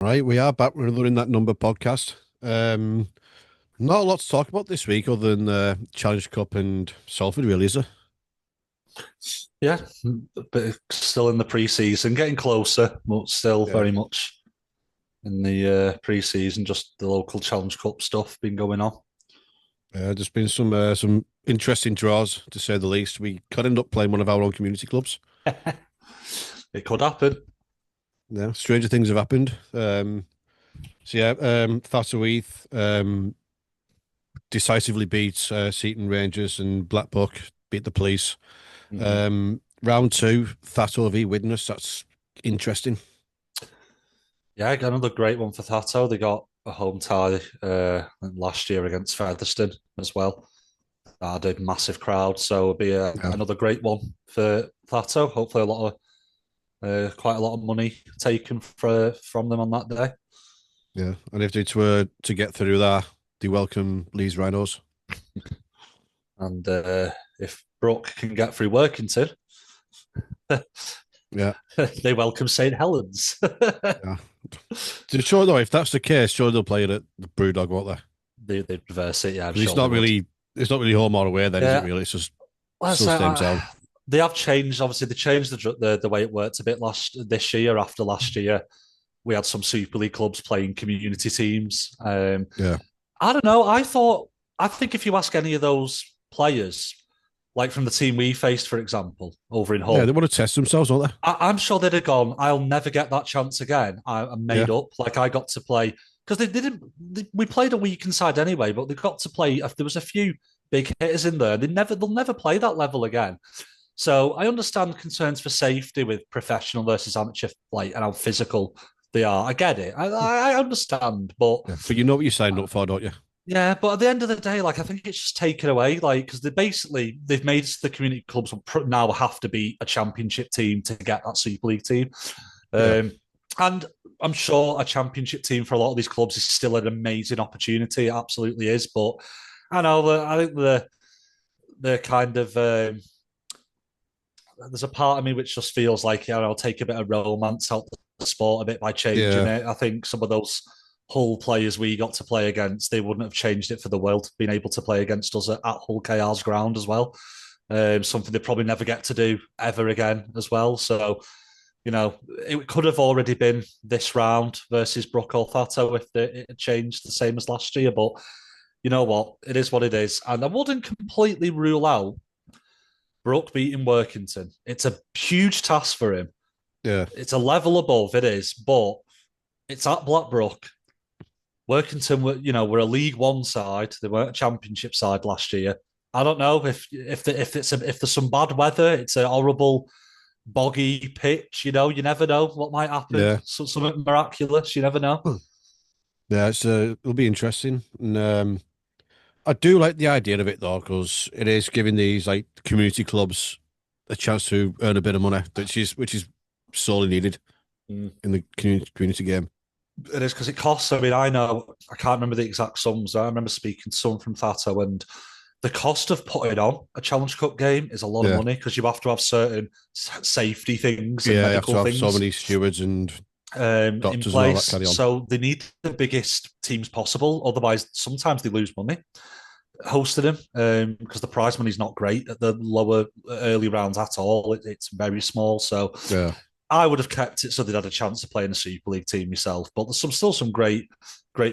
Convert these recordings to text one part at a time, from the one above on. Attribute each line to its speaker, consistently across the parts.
Speaker 1: Right, we are back. We're doing that number podcast. Not a lot to talk about this week other than Challenge Cup and Salford, really, is there?
Speaker 2: Yeah, but still in the pre-season, getting closer, but still
Speaker 1: Yeah.
Speaker 2: very much in the pre-season. Just the local Challenge Cup stuff been going on.
Speaker 1: There's been some interesting draws, to say the least. We could end up playing one of our own community clubs.
Speaker 2: It could happen.
Speaker 1: Yeah, stranger things have happened. Thatcher Heath decisively beat Seaton Rangers and Blackbuck beat the police.
Speaker 2: Mhm.
Speaker 1: Round two, Thatto v Widnes. That's interesting.
Speaker 2: Yeah, got another great one for Thato. They got a home tie last year against Featherstone as well. Had a massive crowd, so it'll be
Speaker 1: Yeah.
Speaker 2: another great one for Thato. Hopefully, quite a lot of money taken from them on that day.
Speaker 1: Yeah, and if they were to get through that, they welcome Lee's Rhinos.
Speaker 2: And if Brooke can get through Workington,
Speaker 1: Yeah,
Speaker 2: they welcome St Helens.
Speaker 1: yeah. Sure though, if that's the case, sure they'll play it at the Brewdog, won't they?
Speaker 2: They'd reverse it. Yeah, I'm
Speaker 1: Because
Speaker 2: sure they would.
Speaker 1: it's not really home or away then, is it?
Speaker 2: Yeah,
Speaker 1: Really, it's just
Speaker 2: well,
Speaker 1: still
Speaker 2: so,
Speaker 1: same town.
Speaker 2: they have changed. Obviously, they changed the way it worked a bit this year. After last year, we had some Super League clubs playing community teams.
Speaker 1: Yeah,
Speaker 2: I don't know. I think if you ask any of those players, like from the team we faced, for example, over in
Speaker 1: yeah. They
Speaker 2: Hull,
Speaker 1: want to test themselves, don't they?
Speaker 2: I'm sure they'd have gone. I'll never get that chance again. I'm
Speaker 1: Yeah,
Speaker 2: made up. Like I got to play because they didn't. We played a weak side anyway, but they got to play. If there was a few big hitters in there, they'll never play that level again. So I understand concerns for safety with professional versus amateur, like and how physical they are. I get it. I understand, but
Speaker 1: yeah. But you know what you're signing up for, don't you?
Speaker 2: yeah, but at the end of the day, like I think it's just taken away, like because they've made the community clubs now have to be a championship team to get that Super League team,
Speaker 1: Yeah,
Speaker 2: um, and I'm sure a championship team for a lot of these clubs is still an amazing opportunity. It absolutely is, but I think the kind of there's a part of me which just feels like I'll take a bit of romance out the sport a bit by changing
Speaker 1: yeah,
Speaker 2: it. I think some of those Hull players we got to play against, they wouldn't have changed it for the world, being able to play against us at Hull KR's ground as well. Something they probably never get to do ever again as well. So, it could have already been this round versus Brook or Thato if it had changed the same as last year. But you know what? It is what it is. And I wouldn't completely rule out Brook beating Workington. It's a huge task for him.
Speaker 1: yeah,
Speaker 2: It's a level above, it is, but it's at Blackbrook. Workington were a League One side. They weren't a Championship side last year. I don't know if there's some bad weather. It's a horrible boggy pitch. You never know what might happen.
Speaker 1: yeah.
Speaker 2: Something miraculous. You never know.
Speaker 1: Yeah, it'll be interesting. And I do like the idea of it though, because it is giving these like community clubs a chance to earn a bit of money, which is sorely needed
Speaker 2: Mm.
Speaker 1: in the community game.
Speaker 2: It is because it costs. I mean, I can't remember the exact sums. I remember speaking to someone from Thato, and the cost of putting on a Challenge Cup game is a lot of
Speaker 1: Yeah,
Speaker 2: money because you have to have certain safety things and
Speaker 1: yeah. You have to
Speaker 2: medical
Speaker 1: have so
Speaker 2: things
Speaker 1: many stews and
Speaker 2: in
Speaker 1: doctors and all that
Speaker 2: place.
Speaker 1: carry on.
Speaker 2: So they need the biggest teams possible. Otherwise, sometimes they lose money hosting them because the prize money is not great at the lower early rounds at all. It's very small. So
Speaker 1: Yeah,
Speaker 2: I would have kept it so they'd had a chance to play in a Super League team myself. But there's still some great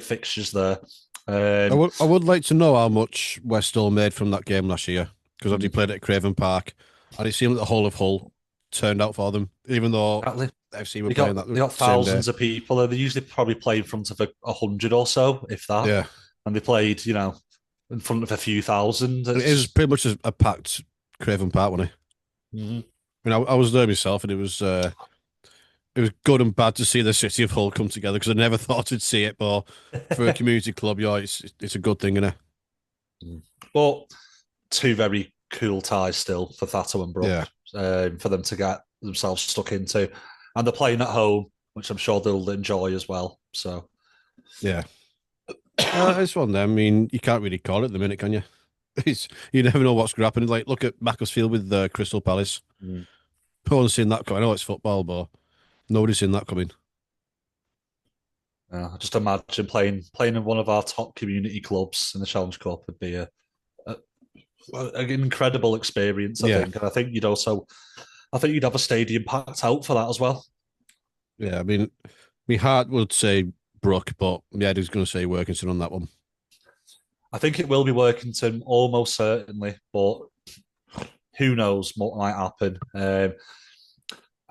Speaker 2: fixtures there. Um,
Speaker 1: I would like to know how much Westall made from that game last year because they played at Craven Park, and it seemed like the whole of Hull turned out for them, even though
Speaker 2: exactly.
Speaker 1: FC were
Speaker 2: They
Speaker 1: playing
Speaker 2: got
Speaker 1: that
Speaker 2: they got
Speaker 1: same day.
Speaker 2: thousands of people. They usually probably play in front of 100 or so, if that.
Speaker 1: Yeah,
Speaker 2: And they played, in front of a few thousand.
Speaker 1: and it was
Speaker 2: It's
Speaker 1: pretty much a packed Craven Park, wasn't it?
Speaker 2: Mhm.
Speaker 1: I mean, I was there myself, and it was good and bad to see the city of Hull come together because I never thought I'd see it. But for a community club, yeah, it's a good thing, isn't it?
Speaker 2: But two very cool ties still for Thato and Brook
Speaker 1: Yeah,
Speaker 2: for them to get themselves stuck into. And they're playing at home, which I'm sure they'll enjoy as well. So,
Speaker 1: yeah. It's one of them. I mean, you can't really call it at the minute, can you? You never know what's going to happen. Like, look at Macclesfield with Crystal Palace.
Speaker 2: mm.
Speaker 1: No one's seen that coming. I know it's football, but nobody's seen that coming.
Speaker 2: Just imagine playing in one of our top community clubs in the Challenge Cup would be a an incredible experience, I
Speaker 1: Yeah,
Speaker 2: think. And I think you'd have a stadium packed out for that as well.
Speaker 1: yeah. I mean, my heart would say Brook, but my head is going to say Workington on that one.
Speaker 2: I think it will be Workington almost certainly, but who knows what might happen.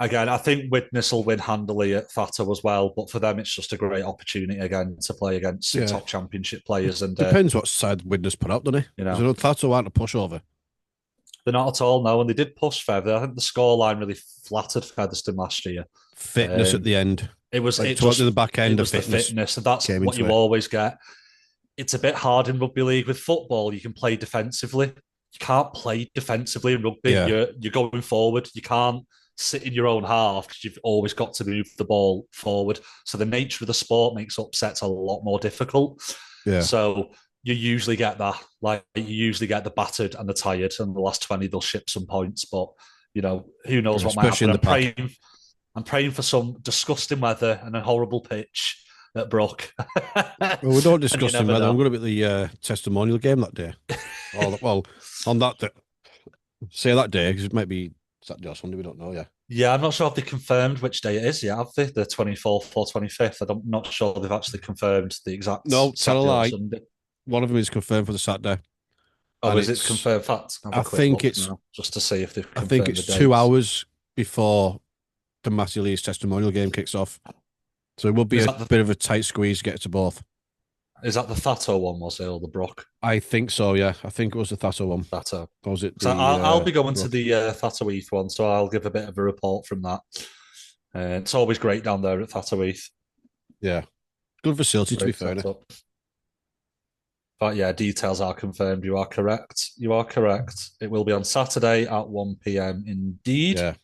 Speaker 2: Again, I think Widnes will win handily at Fato as well, but for them, it's just a great opportunity again to play against
Speaker 1: Yeah,
Speaker 2: top championship players. And,
Speaker 1: depends what side Widnes put out, doesn't he?
Speaker 2: you
Speaker 1: Because I
Speaker 2: know,
Speaker 1: know Thato aren't a pushover.
Speaker 2: they're not at all now, and they did push Feather. I think the scoreline really flattered Featherstone last year.
Speaker 1: Fitness at
Speaker 2: Um,
Speaker 1: the end,
Speaker 2: it was
Speaker 1: like
Speaker 2: it
Speaker 1: towards the
Speaker 2: just
Speaker 1: back
Speaker 2: it
Speaker 1: end of
Speaker 2: was the
Speaker 1: fitness
Speaker 2: fitness, and that's
Speaker 1: came
Speaker 2: what
Speaker 1: into
Speaker 2: you
Speaker 1: it.
Speaker 2: always get. It's a bit hard in rugby league. With football, you can play defensively. You can't play defensively in rugby.
Speaker 1: Yeah,
Speaker 2: You're going forward. You can't sit in your own half because you've always got to move the ball forward. So the nature of the sport makes upsets a lot more difficult.
Speaker 1: yeah.
Speaker 2: So you usually get that. Like you usually get the battered and the tired, and the last 20 they'll ship some points. But who knows what might
Speaker 1: Especially
Speaker 2: happen.
Speaker 1: in the pack.
Speaker 2: I'm praying for some disgusting weather and a horrible pitch at Brook.
Speaker 1: Well, we don't
Speaker 2: And you
Speaker 1: discuss him
Speaker 2: never
Speaker 1: whether I'm
Speaker 2: know.
Speaker 1: going to be at the testimonial game that day. Well, on that day, say that day because it might be Saturday or Sunday. We don't know. Yeah.
Speaker 2: Yeah, I'm not sure if they confirmed which day it is yet, have they? The 24th or 25th. I'm not sure they've actually confirmed the exact
Speaker 1: No, tell a
Speaker 2: Saturday or
Speaker 1: lie.
Speaker 2: Sunday.
Speaker 1: One of them is confirmed for the Saturday,
Speaker 2: Oh,
Speaker 1: and
Speaker 2: is it confirmed fact? Have a
Speaker 1: I
Speaker 2: quick
Speaker 1: think
Speaker 2: look
Speaker 1: it's
Speaker 2: now, just to see if they've
Speaker 1: I think
Speaker 2: confirmed the
Speaker 1: it's 2
Speaker 2: dates.
Speaker 1: hours before the Matthew Lee's testimonial game kicks off. So it will be
Speaker 2: Is
Speaker 1: a
Speaker 2: that the
Speaker 1: bit of a tight squeeze to get to both.
Speaker 2: is that the Thato one, was it, or the Brock
Speaker 1: I think so, yeah. I think it was the Thato one.
Speaker 2: Thato?
Speaker 1: Or was it
Speaker 2: So
Speaker 1: the
Speaker 2: I'll be going to
Speaker 1: Brook?
Speaker 2: the Thato Heath one, so I'll give a bit of a report from that. It's always great down there at Thato Heath.
Speaker 1: Yeah. Good facility, to be
Speaker 2: Great
Speaker 1: fair. Innit?
Speaker 2: setup. But yeah, details are confirmed. You are correct. You are correct. It will be on Saturday at 1 p.m. indeed.
Speaker 1: Yeah.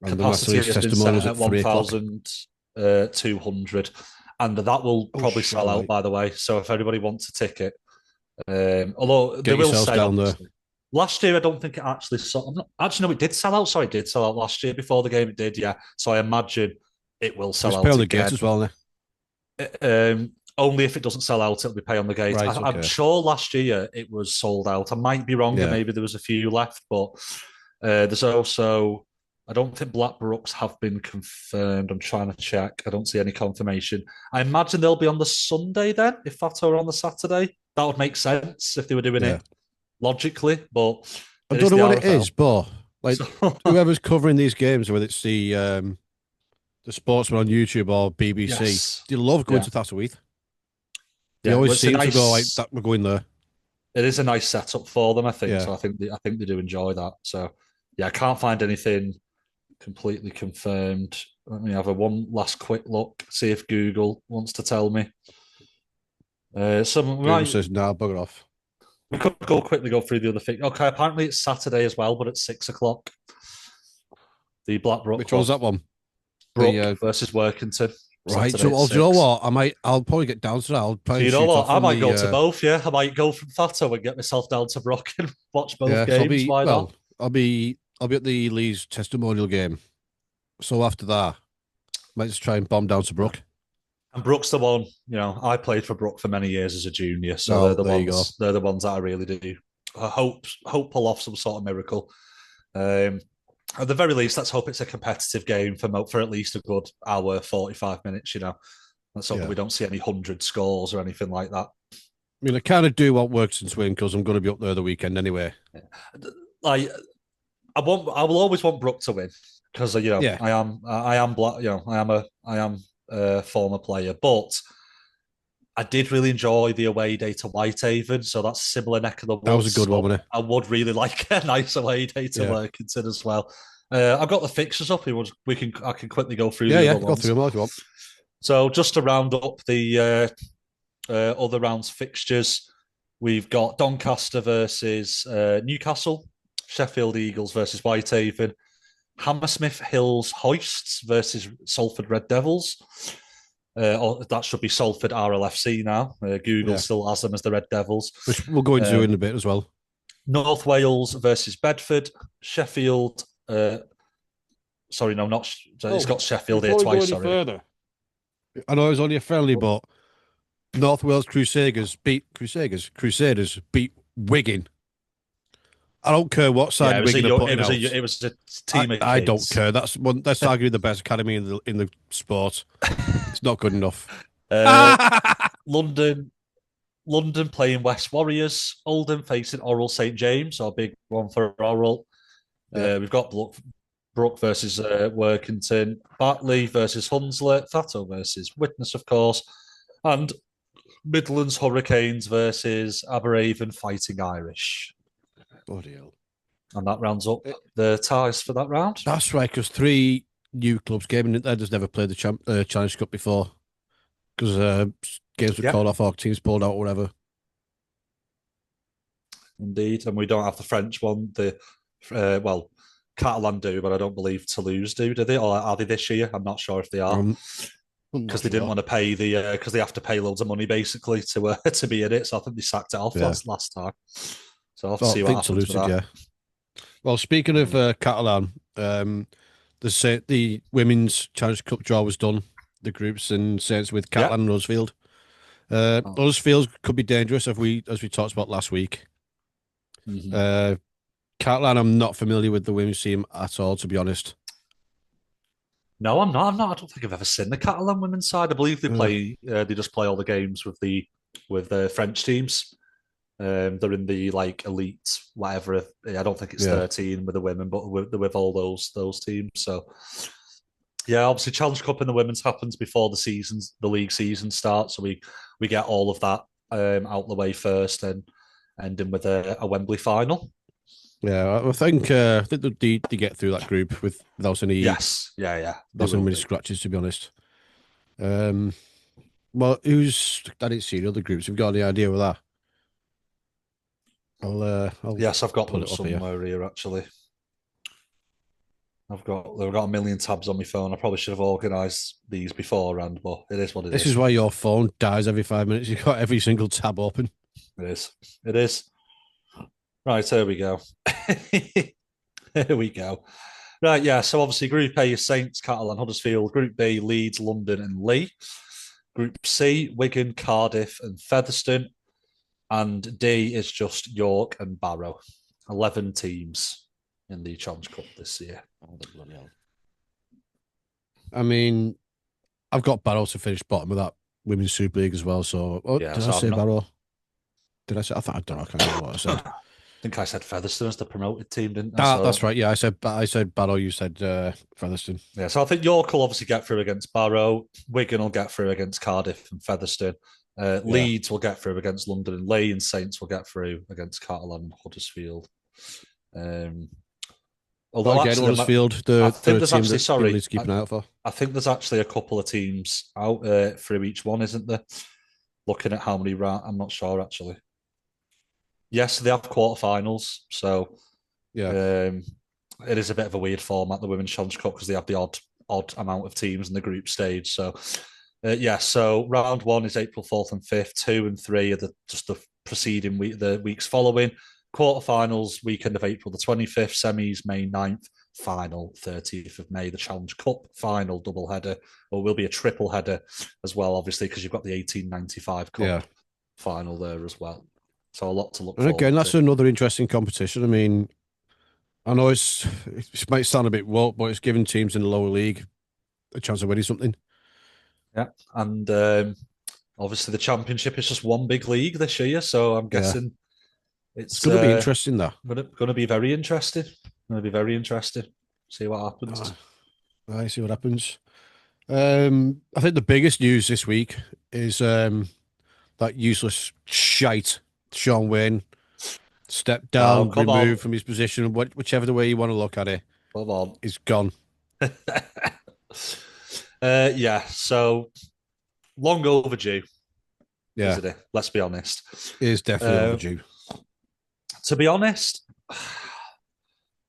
Speaker 1: And the Matthew
Speaker 2: Capacity
Speaker 1: Lee's
Speaker 2: has been set
Speaker 1: testimonial's at
Speaker 2: at
Speaker 1: 3 o'clock.
Speaker 2: 1,200. And that will
Speaker 1: Oh,
Speaker 2: probably
Speaker 1: shit, all
Speaker 2: sell out,
Speaker 1: right.
Speaker 2: by the way. So if anybody wants a ticket, although they
Speaker 1: Get
Speaker 2: will
Speaker 1: yourselves
Speaker 2: say,
Speaker 1: down there.
Speaker 2: obviously. Last year, I don't think it actually sold. Actually, no, it did sell out. Sorry, it did sell out last year before the game. It did, yeah. So I imagine it will sell
Speaker 1: Just pay
Speaker 2: out
Speaker 1: on the gate
Speaker 2: again.
Speaker 1: as well, innit?
Speaker 2: Only if it doesn't sell out, it'll be pay on the gate.
Speaker 1: Right,
Speaker 2: I'm
Speaker 1: okay.
Speaker 2: sure last year it was sold out. I might be wrong, and
Speaker 1: Yeah.
Speaker 2: maybe there was a few left, but there's also. I don't think Blackbrooks have been confirmed. I'm trying to check. I don't see any confirmation. I imagine they'll be on the Sunday then, if Fato are on the Saturday. That would make sense if they were doing
Speaker 1: Yeah.
Speaker 2: it logically, but
Speaker 1: I
Speaker 2: it
Speaker 1: don't
Speaker 2: is
Speaker 1: know
Speaker 2: the
Speaker 1: what it
Speaker 2: RFL.
Speaker 1: is, but like
Speaker 2: So,
Speaker 1: whoever's covering these games, whether it's the sportsman on YouTube or BBC,
Speaker 2: yes.
Speaker 1: they love going
Speaker 2: Yeah.
Speaker 1: to Thatcherweath. They
Speaker 2: Yeah. Well,
Speaker 1: always seem to go like that. We're going there.
Speaker 2: it is a nice setup for them, I think.
Speaker 1: Yeah,
Speaker 2: So I think they do enjoy that. So yeah, I can't find anything completely confirmed. Let me have a one last quick look, see if Google wants to tell me.
Speaker 1: Google says nah, bugger off.
Speaker 2: We could go through the other thing. Okay, apparently it's Saturday as well, but at 6 o'clock. The Blackbrook
Speaker 1: Which
Speaker 2: one,
Speaker 1: one's that one? The
Speaker 2: Brook versus Workington,
Speaker 1: right.
Speaker 2: Saturday
Speaker 1: So,
Speaker 2: at
Speaker 1: well, do you know
Speaker 2: 6.
Speaker 1: what? I'll probably get down to that. I'll
Speaker 2: So
Speaker 1: probably
Speaker 2: you know
Speaker 1: shoot
Speaker 2: what?
Speaker 1: off
Speaker 2: I
Speaker 1: from
Speaker 2: might go to
Speaker 1: the
Speaker 2: both. Yeah, I might go from Fato and get myself down to Brook and watch both
Speaker 1: yeah. So
Speaker 2: games. Why not?
Speaker 1: I'll be at the Lee's testimonial game. So after that, might just try and bomb down to Brook.
Speaker 2: And Brook's the one. I played for Brook for many years as a junior, so
Speaker 1: Oh, there you go.
Speaker 2: They're the ones that I really do. I hope pull off some sort of miracle. Um, at the very least, let's hope it's a competitive game for at least a good hour, 45 minutes. Let's hope that
Speaker 1: Yeah.
Speaker 2: we don't see any 100 scores or anything like that.
Speaker 1: I mean, I kind of do what works in swing because I'm going to be up there the weekend anyway.
Speaker 2: Like I will always want Brook to win because
Speaker 1: Yeah.
Speaker 2: I am black. I am a former player, but I did really enjoy the away day to Whitehaven, so that's similar neck of the
Speaker 1: That was a
Speaker 2: woods.
Speaker 1: good one,
Speaker 2: So
Speaker 1: wasn't it?
Speaker 2: I would really like a nice away day to
Speaker 1: Yeah.
Speaker 2: Workington as well. I've got the fixtures up. I can quickly go through
Speaker 1: Yeah,
Speaker 2: the
Speaker 1: yeah.
Speaker 2: other
Speaker 1: Go through
Speaker 2: ones.
Speaker 1: them all if you want.
Speaker 2: So just to round up the other rounds fixtures, we've got Doncaster versus Newcastle, Sheffield Eagles versus Whitehaven, Hammersmith Hills Hoists versus Salford Red Devils. Or that should be Salford RLFC now. Google
Speaker 1: Yeah.
Speaker 2: still has them as the Red Devils.
Speaker 1: Which we'll go into in a bit as well.
Speaker 2: North Wales versus Bedford, Sheffield. Sorry, no, not. It's got Sheffield here
Speaker 1: Before we go
Speaker 2: twice.
Speaker 1: any
Speaker 2: Sorry.
Speaker 1: further, I know it was only a friendly, but North Wales Crusaders beat Wigan. I don't care what
Speaker 2: Yeah,
Speaker 1: side Wigan are putting out.
Speaker 2: it was a
Speaker 1: I,
Speaker 2: team of
Speaker 1: I don't
Speaker 2: kids.
Speaker 1: care. That's arguably the best academy in the sport. It's not good enough.
Speaker 2: uh, London, London playing West Warriors. Oldham facing Oral St James. Our big one for Oral.
Speaker 1: Yeah,
Speaker 2: We've got Brook versus Workington, Bartley versus Hunslet, Fatto versus Witness, of course, and Midlands Hurricanes versus Aberraven Fighting Irish.
Speaker 1: bloody hell.
Speaker 2: And that rounds up
Speaker 1: It,
Speaker 2: the ties for that round.
Speaker 1: that's right, because three new clubs came in there just never played the Challenge Cup before because games were
Speaker 2: Yeah,
Speaker 1: called off or teams pulled out or whatever.
Speaker 2: indeed. And we don't have the French one. Well, Catalan do, but I don't believe Toulouse do they? Or are they this year? I'm not sure if they are.
Speaker 1: I'm not
Speaker 2: Because they didn't
Speaker 1: sure.
Speaker 2: want to pay because they have to pay loads of money basically to to be in it. So I think they sacked it off
Speaker 1: Yeah,
Speaker 2: last time. So I'll have to
Speaker 1: well, I
Speaker 2: see what
Speaker 1: think
Speaker 2: happens
Speaker 1: Toulouse
Speaker 2: with
Speaker 1: did,
Speaker 2: that.
Speaker 1: yeah. Well, speaking of Catalan, the women's Challenge Cup draw was done. The groups and Saints with
Speaker 2: Yeah.
Speaker 1: Catalan and Huddersfield.
Speaker 2: Oh.
Speaker 1: Huddersfield could be dangerous as we talked about last week.
Speaker 2: Mhm.
Speaker 1: Uh, Catalan, I'm not familiar with the women's team at all, to be honest.
Speaker 2: No, I'm not. I'm not. I don't think I've ever seen the Catalan women's side. I believe they
Speaker 1: Uh,
Speaker 2: play. They just play all the games with the French teams. They're in the like elite whatever. I don't think it's
Speaker 1: yeah,
Speaker 2: 13 with the women, but with all those teams. So yeah, obviously Challenge Cup in the women's happens before the league season starts. So we get all of that out the way first, and ending with a Wembley final.
Speaker 1: yeah. I think they get through that group
Speaker 2: Yes, yeah, yeah, they
Speaker 1: without any
Speaker 2: will
Speaker 1: many
Speaker 2: do.
Speaker 1: scratches, to be honest. Um, well, who's I didn't see the other groups. Have you got any idea of that? I'll
Speaker 2: Yes, I've got
Speaker 1: pull
Speaker 2: them
Speaker 1: it up here.
Speaker 2: somewhere here actually. I've got a million tabs on my phone. I probably should have organised these beforehand, but it is what it
Speaker 1: This is
Speaker 2: is.
Speaker 1: why your phone dies every 5 minutes. You've got every single tab open.
Speaker 2: It is. It is. Right, here we go. Here we go. Right, yeah. So obviously, Group A is Saints, Catalan, Huddersfield. Group B, Leeds, London, and Lee. Group C, Wigan, Cardiff, and Featherstone. And D is just York and Barrow. 11 teams in the Challenge Cup this year.
Speaker 1: Oh, bloody hell. I mean, I've got Barrow to finish bottom of that Women's Super League as well. So,
Speaker 2: Yeah,
Speaker 1: did I
Speaker 2: so I'm
Speaker 1: say
Speaker 2: not.
Speaker 1: Barrow? Did I say? I thought I don't know. I can't remember what I said.
Speaker 2: I think I said Featherstone as the promoted team, didn't I?
Speaker 1: That's
Speaker 2: So
Speaker 1: right. Yeah, I said Barrow. You said Featherstone.
Speaker 2: yeah, so I think York will obviously get through against Barrow. Wigan will get through against Cardiff and Featherstone.
Speaker 1: Yeah.
Speaker 2: Leeds will get through against London and Leigh, and Saints will get through against Catalan and Huddersfield. Um,
Speaker 1: But
Speaker 2: although
Speaker 1: again,
Speaker 2: actually,
Speaker 1: Huddersfield,
Speaker 2: I
Speaker 1: they're
Speaker 2: think
Speaker 1: a
Speaker 2: there's
Speaker 1: team
Speaker 2: actually
Speaker 1: that people need
Speaker 2: sorry,
Speaker 1: to keep an eye out for.
Speaker 2: I think there's actually a couple of teams out through each one, isn't there? Looking at how many rounds, I'm not sure actually. Yes, they have quarterfinals, so
Speaker 1: Yeah.
Speaker 2: um, it is a bit of a weird format, the Women's Challenge Cup, because they have the odd amount of teams in the group stage. So, yeah, so round one is April 4th and 5th, 2 and 3 are just the preceding week, the weeks following. Quarterfinals, weekend of April the 25th, semis, May 9th, final 30th of May, the Challenge Cup final double header, or will be a triple header as well, obviously, because you've got the 1895 Cup
Speaker 1: Yeah.
Speaker 2: final there as well. So a lot to look
Speaker 1: And again,
Speaker 2: forward
Speaker 1: that's
Speaker 2: to.
Speaker 1: another interesting competition. I mean, I know it might sound a bit woke, but it's giving teams in the lower league a chance of winning something.
Speaker 2: Yeah, and obviously the championship is just one big league this year, so I'm
Speaker 1: Yeah.
Speaker 2: guessing
Speaker 1: It's
Speaker 2: it's
Speaker 1: going to be interesting, that.
Speaker 2: gonna be very interesting. Going to be very interesting. See what happens.
Speaker 1: I see what happens. I think the biggest news this week is that useless shite Shaun Wane stepped
Speaker 2: Oh,
Speaker 1: down,
Speaker 2: come on,
Speaker 1: removed from his position, whichever the way you want to look at it,
Speaker 2: come on.
Speaker 1: is gone.
Speaker 2: Yeah, so long overdue,
Speaker 1: Yeah,
Speaker 2: isn't it? Let's be honest.
Speaker 1: it is definitely
Speaker 2: Uh,
Speaker 1: overdue.
Speaker 2: to be honest,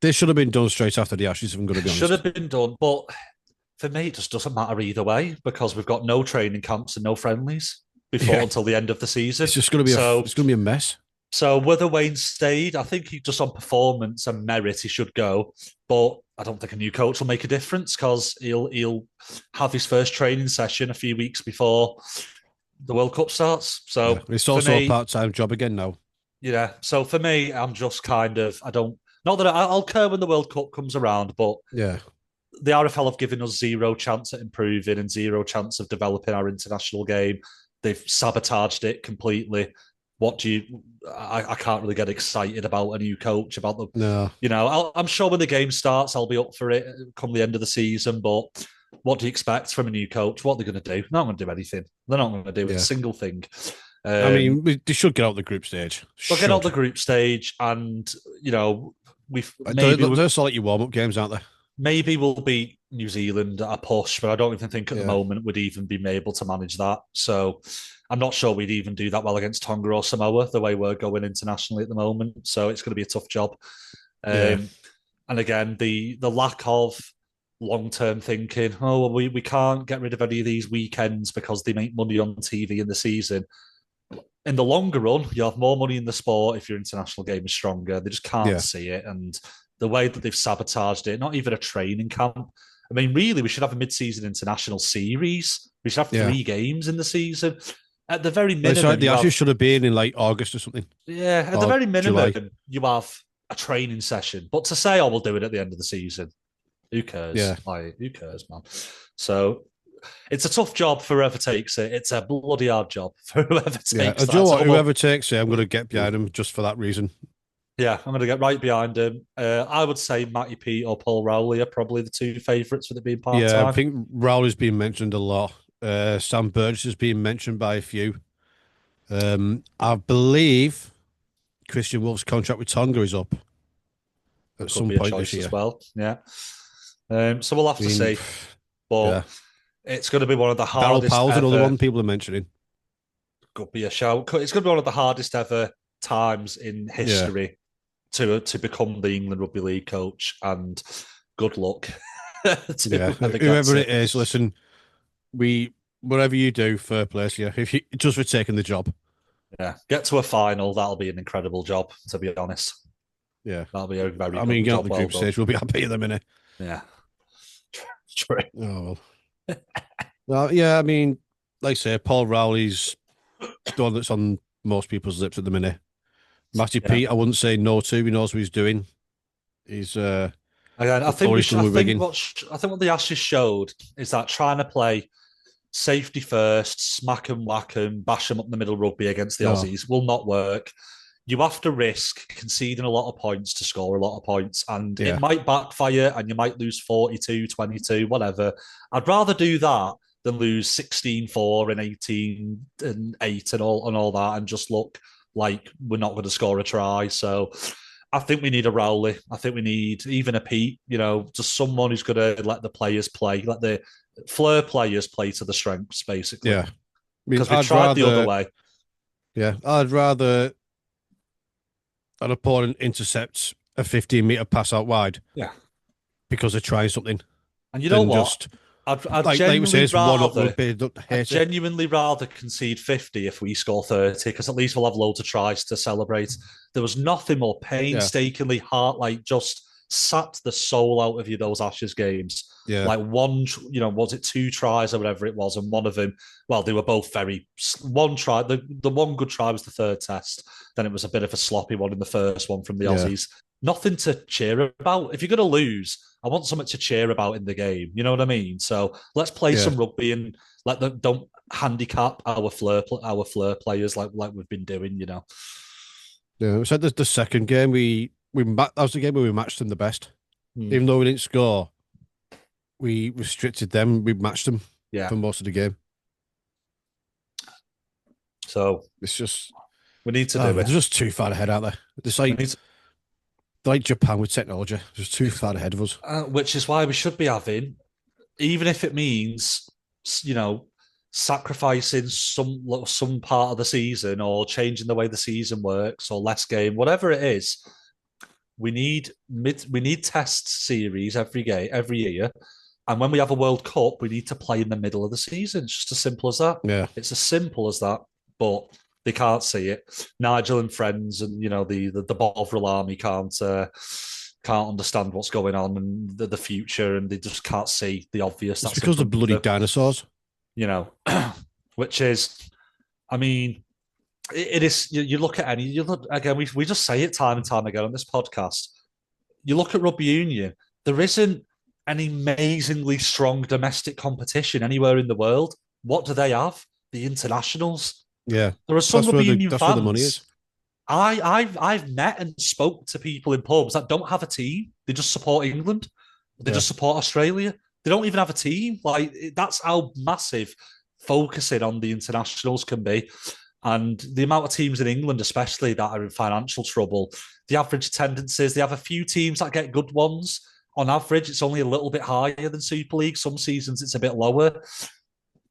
Speaker 1: This should have been done straight after the Ashes, if I'm going to be
Speaker 2: should
Speaker 1: honest.
Speaker 2: have been done, but for me, it just doesn't matter either way because we've got no training camps and no friendlies before
Speaker 1: Yeah,
Speaker 2: until the end of the season.
Speaker 1: it's just going to be
Speaker 2: So
Speaker 1: it's going to be a mess.
Speaker 2: So whether Wayne stayed, I think he just on performance and merit he should go. But I don't think a new coach will make a difference because he'll have his first training session a few weeks before the World Cup starts.
Speaker 1: Yeah,
Speaker 2: So
Speaker 1: it's
Speaker 2: for
Speaker 1: also a
Speaker 2: me,
Speaker 1: part-time job again now.
Speaker 2: yeah. So for me, I'm just kind of I don't not that I'll care when the World Cup comes around, but
Speaker 1: Yeah,
Speaker 2: the RFL have given us zero chance at improving and zero chance of developing our international game. They've sabotaged it completely. What do you? I can't really get excited about a new coach about the.
Speaker 1: no,
Speaker 2: I'm sure when the game starts, I'll be up for it come the end of the season. But what do you expect from a new coach? What are they going to do? They're not going to do anything. They're not going to do a
Speaker 1: yeah.
Speaker 2: single thing.
Speaker 1: I
Speaker 2: Um,
Speaker 1: mean, they should get out the group stage.
Speaker 2: they'll get out
Speaker 1: Should.
Speaker 2: the group stage, and you know, we've
Speaker 1: They're,
Speaker 2: maybe
Speaker 1: they're sort of like your warm-up games, aren't they?
Speaker 2: maybe we'll beat New Zealand at a push, but I don't even think at the
Speaker 1: Yeah,
Speaker 2: moment we'd even be able to manage that. So I'm not sure we'd even do that well against Tonga or Samoa the way we're going internationally at the moment. So it's going to be a tough job.
Speaker 1: yeah,
Speaker 2: Um, and again, the lack of long term thinking. Oh, well, we can't get rid of any of these weekends because they make money on TV in the season. In the longer run, you'll have more money in the sport if your international game is stronger. They just can't
Speaker 1: yeah,
Speaker 2: see it. And the way that they've sabotaged it, not even a training camp. I mean, really, we should have a mid-season international series. We should have
Speaker 1: yeah.
Speaker 2: 3 games in the season. At the very
Speaker 1: It's like
Speaker 2: minimum,
Speaker 1: the
Speaker 2: you
Speaker 1: Ashes
Speaker 2: have
Speaker 1: should have been in like August or something,
Speaker 2: yeah, at the
Speaker 1: or
Speaker 2: very minimum,
Speaker 1: July.
Speaker 2: you have a training session. But to say, "Oh, we'll do it at the end of the season," who
Speaker 1: Yeah,
Speaker 2: cares? Like, who cares, man? So it's a tough job for whoever takes it. It's a bloody hard job for whoever
Speaker 1: yeah.
Speaker 2: takes
Speaker 1: And do you
Speaker 2: that.
Speaker 1: know
Speaker 2: It's
Speaker 1: what?
Speaker 2: almost
Speaker 1: Whoever takes it, I'm going to get behind him just for that reason.
Speaker 2: yeah, I'm going to get right behind him. I would say Matty Pete or Paul Rowley are probably the two favourites with it being part
Speaker 1: Yeah, I
Speaker 2: time.
Speaker 1: think Rowley's been mentioned a lot. Sam Burgess has been mentioned by a few. I believe Christian Wolf's contract with Tonga is up
Speaker 2: That
Speaker 1: at
Speaker 2: could
Speaker 1: some
Speaker 2: be a
Speaker 1: point this
Speaker 2: choice as
Speaker 1: year.
Speaker 2: well. Yeah. So we'll have
Speaker 1: I
Speaker 2: to
Speaker 1: mean,
Speaker 2: see. But
Speaker 1: yeah.
Speaker 2: it's going to be one of the
Speaker 1: Daryl
Speaker 2: hardest
Speaker 1: Powell's another
Speaker 2: ever.
Speaker 1: one people are mentioning.
Speaker 2: Could be a shout. It's going to be one of the hardest ever times in
Speaker 1: Yeah,
Speaker 2: history to become the England Rugby League coach. And good luck to
Speaker 1: yeah.
Speaker 2: whoever gets
Speaker 1: Whoever it
Speaker 2: it.
Speaker 1: is, listen, we whatever you do, fair play to you. If you just for taking the job,
Speaker 2: Yeah. Get to a final. That'll be an incredible job, to be honest.
Speaker 1: yeah.
Speaker 2: That'll be a very
Speaker 1: I
Speaker 2: good
Speaker 1: mean, get out
Speaker 2: job.
Speaker 1: the
Speaker 2: Well
Speaker 1: group
Speaker 2: done.
Speaker 1: stage, we'll be happy at the minute.
Speaker 2: Yeah. True.
Speaker 1: Oh well. Well, yeah. I mean, like I say, Paul Rowley's the one that's on most people's lips at the minute. Matty
Speaker 2: Yeah.
Speaker 1: Pete, I wouldn't say no to. He knows what he's doing. He's
Speaker 2: Again, I
Speaker 1: look
Speaker 2: think
Speaker 1: what
Speaker 2: we
Speaker 1: he's
Speaker 2: should.
Speaker 1: done with Wigan.
Speaker 2: I think what the Ashes showed is that trying to play safety first, smack and whack and bash them up the middle rugby against the
Speaker 1: No,
Speaker 2: Aussies will not work. You have to risk conceding a lot of points to score a lot of points, and it
Speaker 1: yeah,
Speaker 2: might backfire and you might lose 42-22, whatever. I'd rather do that than lose 16-4 and 18 and 8 and all that and just look like we're not going to score a try. So I think we need a Rowley. I think we need even a Pete, just someone who's going to let the players play, let the Fleur players play to the strengths, basically.
Speaker 1: yeah. I mean,
Speaker 2: Because we've tried the other way.
Speaker 1: I'd rather an opponent intercepts a 15-meter pass out wide
Speaker 2: Yeah.
Speaker 1: because they're trying something
Speaker 2: And you know
Speaker 1: than
Speaker 2: what?
Speaker 1: just
Speaker 2: I'd
Speaker 1: like we say,
Speaker 2: genuinely
Speaker 1: it's one up
Speaker 2: rather
Speaker 1: rugby. Don't
Speaker 2: I'd
Speaker 1: hate it.
Speaker 2: genuinely rather concede 50 if we score 30, because at least we'll have loads of tries to celebrate. There was nothing more
Speaker 1: Yeah,
Speaker 2: painstakingly hard, like just sapped the soul out of you, those Ashes games.
Speaker 1: yeah,
Speaker 2: Like one, was it 2 tries or whatever it was? And one of them, well, they were both very, one try, the one good try was the third test. Then it was a bit of a sloppy one in the first one from the
Speaker 1: yeah,
Speaker 2: Aussies. Nothing to cheer about. If you're going to lose, I want something to cheer about in the game. You know what I mean? So let's play
Speaker 1: yeah,
Speaker 2: some rugby and let them don't handicap our flair players like we've been doing.
Speaker 1: yeah. We said the second game that was the game where we matched them the best.
Speaker 2: Hmm.
Speaker 1: Even though we didn't score, we restricted them. We matched them
Speaker 2: Yeah.
Speaker 1: for most of the game.
Speaker 2: So
Speaker 1: It's just,
Speaker 2: we need to
Speaker 1: I don't
Speaker 2: do
Speaker 1: know,
Speaker 2: it.
Speaker 1: they're just too far ahead, aren't they? It's
Speaker 2: We need to,
Speaker 1: like Japan with technology, just too far ahead of us.
Speaker 2: which is why we should be having, even if it means, you know, sacrificing some part of the season or changing the way the season works or less game, whatever it is. We need test series every year, and when we have a World Cup, we need to play in the middle of the season. It's just as simple as that.
Speaker 1: Yeah,
Speaker 2: It's as simple as that. But they can't see it. Nigel and friends, and the Bovril army can't understand what's going on and the future, and they just can't see the obvious
Speaker 1: It's
Speaker 2: that's in
Speaker 1: because of
Speaker 2: front of
Speaker 1: bloody
Speaker 2: them.
Speaker 1: dinosaurs.
Speaker 2: You know, which is, I mean, it is. You look at any. You look again. We just say it time and time again on this podcast. You look at rugby union. There isn't an amazingly strong domestic competition anywhere in the world. What do they have? The internationals.
Speaker 1: Yeah,
Speaker 2: There are some rugby union
Speaker 1: that's where the money is.
Speaker 2: fans. I've met and spoke to people in pubs that don't have a team. They just support England. They
Speaker 1: Yeah,
Speaker 2: just support Australia. They don't even have a team. Like that's how massive focusing on the internationals can be. And the amount of teams in England, especially that are in financial trouble, the average attendances, they have a few teams that get good ones. On average, it's only a little bit higher than Super League. Some seasons it's a bit lower.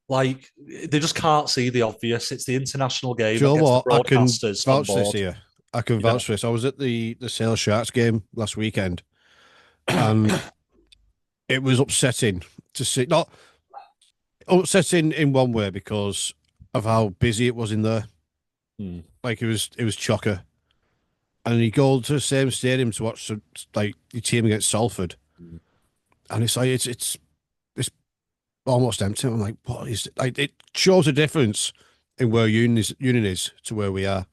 Speaker 2: Like they just can't see the obvious. It's the international game
Speaker 1: do you
Speaker 2: that
Speaker 1: know
Speaker 2: gets the
Speaker 1: what? I can
Speaker 2: broadcasters on
Speaker 1: vouch for this
Speaker 2: board.
Speaker 1: here. I can
Speaker 2: You know,
Speaker 1: vouch for this. I was at the Sale Sharks game last weekend, and it was upsetting to see. Not upsetting in one way because of how busy it was in there.
Speaker 2: Hmm.
Speaker 1: Like it was chocker, and you go to the same stadium to watch like your team against Salford, and it's like it's almost empty. I'm like, what is it? Like it shows a difference in where Union is to where we are,